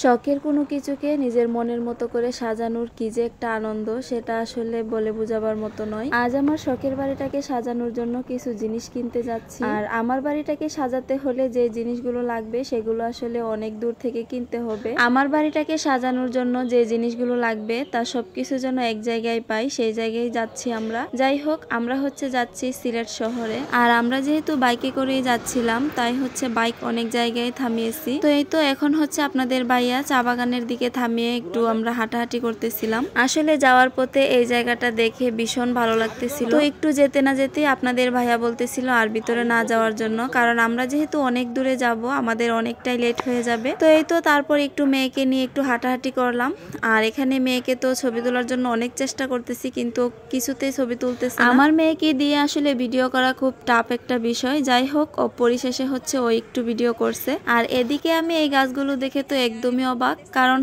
শখের কোনো কিছুকে নিজের মনের মতো করে সাজানোর কি যে একটা আনন্দ, সেটা আসলে বলে বোঝাবার মতো নয়। আজ আমার শখের বাড়িটাকে সাজানোর জন্য কিছু জিনিস কিনতে যাচ্ছি। আর আমার বাড়িটাকে সাজাতে হলে যে জিনিসগুলো লাগবে সেগুলো আসলে অনেক দূর থেকে কিনতে হবে। আমার বাড়িটাকে সাজানোর জন্য যে জিনিসগুলো লাগবে তা সবকিছু যেন এক জায়গায় পাই, সেই জায়গায় যাচ্ছি আমরা। যাই হোক, আমরা যাচ্ছি সিলেট শহরে। আর আমরা যেহেতু বাইকে করেই যাচ্ছিলাম, তাই বাইক অনেক জায়গায় থামিয়েছি। তো এই তো এখন আপনাদের ভাইয়া চা বাগানের দিকে থামিয়ে একটু আমরা হাঁটাহাঁটি করতেছিলাম। আসলে যাওয়ার পথে এই জায়গাটা দেখে ভীষণ ভালো লাগতেছিল। তো একটু যেতে না যেতে আপনাদের ভাইয়া বলতেছিল আর ভিতরে না যাওয়ার জন্য, কারণ আমরা যেহেতু অনেক দূরে যাব, আমাদের অনেকটাই লেট হয়ে যাবে। তো এই তো তারপর একটু মেয়েকে নিয়ে একটু হাঁটাহাঁটি করলাম। আর এখানে মেয়েকে তো ছবি তোলার জন্য অনেক চেষ্টা করতেছি, কিন্তু কিছুতেই ছবি তুলতেছে না। আমার মেয়েকে দিয়ে আসলে ভিডিও করা খুব টাফ একটা বিষয়। যাই হোক, পরিশেষে ও একটু ভিডিও করছে। আর এদিকে আমি এই গাছগুলো দেখে তো একদমই অবাক, কারণ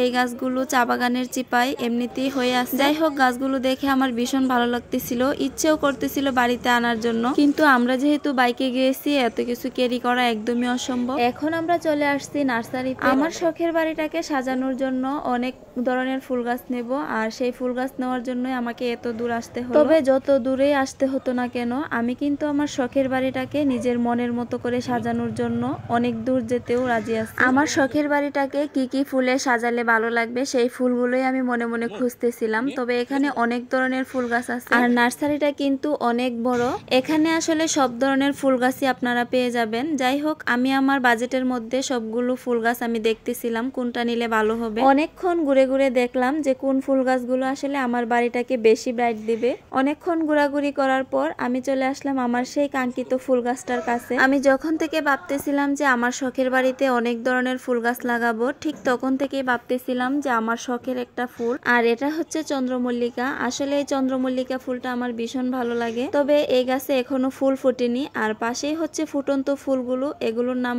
এই গাছগুলো চা বাগানের চিপায় এমনিতেই হয়ে আছে। যাই হোক, গাছগুলো দেখে আমার ভীষণ ভালো লাগতেছিল, ইচ্ছেও করতেছিল বাড়িতে আনার জন্য, কিন্তু আমরা যেহেতু বাইকে গিয়েছি এত কিছু ক্যারি করা একদমই অসম্ভব। এখন আমরা চলে আসছি নার্সারিতে। আমার শখের বাড়িটাকে সাজানোর জন্য অনেক ধরনের ফুল গাছ নেব, আর সেই ফুল গাছ নেওয়ার জন্য আমাকে এত দূর আসতে হলো। তবে যত দূরেই আসতে হতো না কেন, আমি কিন্তু আমার শখের বাড়িটাকে নিজের মনের মতো করে সাজানোর জন্য অনেক দূর যেতেও রাজি আছি। আমার শখের বাড়িটাকে কি কি ফুলে সাজালে ভালো লাগবে সেই ফুলগুলোই আমি মনে মনে খুঁজতেছিলাম। তবে এখানে অনেক ধরনের ফুল গাছ আছে, আর নার্সারিটা কিন্তু অনেক বড়। এখানে আসলে সব ধরনের ফুল গাছই আপনারা পেয়ে যাবেন। যাই হোক, আমি আমার বাজেটের মধ্যে সবগুলো ফুল গাছ আমি দেখতেছিলাম কোনটা নিলে ভালো হবে। অনেকক্ষণ ঘুরে ঘুরে দেখলাম যে কোন ফুল গাছগুলো আসলে আমার বাড়িটাকে বেশি ব্রাইট দিবে। অনেকক্ষণ ঘোরাঘুরি করার পর আমি চলে আসলাম আমার সেই কাঙ্ক্ষিত ফুল গাছটার কাছে। আমি যখন থেকে ভাবতেছিলাম যে আমার শখের বাড়িতে অনেক ধরনের ফুল গাছ লাগাবো, ঠিক তখন থেকেই ভাবতেছিলাম যে আমার শখের একটা ফুল, আর এটা চন্দ্রমল্লিকা। আসলে এই চন্দ্রমল্লিকা ফুলটা আমার ভীষণ ভালো লাগে, তবে এই গাছে এখনো ফুল ফুটেনি। আর পাশেই ফুটন্ত ফুলগুলো, এগুলোর নাম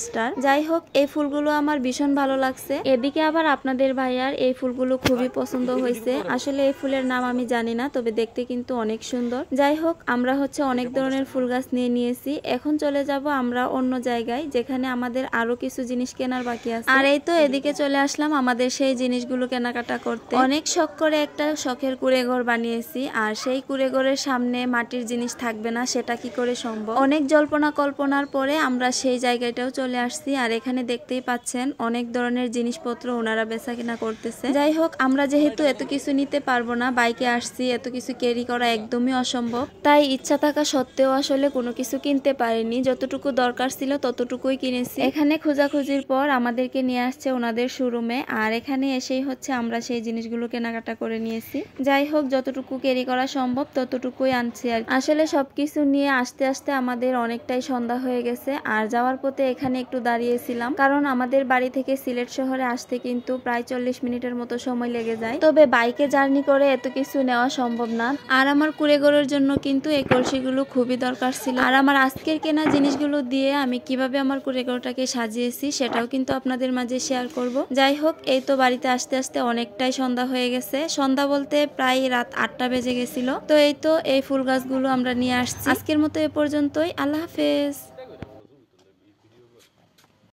স্টার। যাই হোক, এই ফুলগুলো আমার ভীষণ ভালো লাগছে। এদিকে আবার আপনাদের ভাইয়ার এই ফুলগুলো খুবই পছন্দ হয়েছে। আসলে এই ফুলের নাম আমি জানি না, তবে দেখতে কিন্তু অনেক সুন্দর। যাই হোক, আমরা অনেক ধরনের ফুল গাছ নিয়ে নিয়েছি। এখন চলে যাব আমরা অন্য জায়গায়, যেখানে আমাদের আরো কিছু জিনিস কেনার বাকি আছে। আর এই তো এদিকে চলে আসলাম আমাদের সেই জিনিসগুলো কেনাকাটা করতে। অনেক শখ করে একটা শখের কুঁড়েঘর বানিয়েছি, আর সেই কুঁড়েঘরের সামনে মাটির জিনিস থাকবে না, সেটা কি করে সম্ভব। অনেক জল্পনা কল্পনার পরে আমরা সেই জায়গাটাও চলে আসছি। আর এখানে দেখতেই পাচ্ছেন অনেক ধরনের জিনিসপত্র ওনারা বেচা কিনা করতেছে। যাই হোক, আমরা যেহেতু এত কিছু নিতে পারবো না, বাইকে আসছি, এত কিছু ক্যারি করা একদমই অসম্ভব, তাই ইচ্ছা থাকা সত্ত্বেও আসলে কোনো কিছু কিনতে পারিনি। যতটুকু দরকার ছিল ততটুকুই কিনেছি। এখানে খোঁজাখুঁজির পর আমাদেরকে নিয়ে আসছে ওনাদের শোরুমে, আর এখানে এসেই আমরা সেই জিনিসগুলো কেনাকাটা করে নিয়েছি। যাই হোক, যতটুকু ক্যারি করা সম্ভব ততটুকুই আনছি। আর আসলে সবকিছু নিয়ে আসতে আসতে আমাদের অনেকটাই সন্ধ্যা হয়ে গেছে। আর যাওয়ার পথে এখানে একটু দাঁড়িয়েছিলাম, কারণ আমাদের বাড়ি থেকে সিলেট শহরে আসতে কিন্তু প্রায় 40 মিনিটের মতো সময় লেগে যায়। তবে বাইকে জার্নি করে এত কিছু নেওয়া সম্ভব না। আর আমার কুঁড়েঘরের জন্য কিন্তু এই কলসিগুলো খুবই দরকার ছিল। আর আমার আজকের কেনা জিনিসগুলো দিয়ে আমি কিভাবে আমার কুঁড়েঘরটাকে সাজিয়েছি সেটাও কিন্তু আপনাদের মাঝে শেয়ার করব। যাই হোক, এই তো বাড়িতে আসতে আসতে অনেকটাই সন্ধ্যা হয়ে গেছে। সন্ধ্যা বলতে প্রায় রাত 8টা বেজে গেছিল। তো এই তো এই ফুল গাছগুলো আমরা নিয়ে আসছি। আজকের মতো এ পর্যন্তই। আল্লাহ হাফেজ।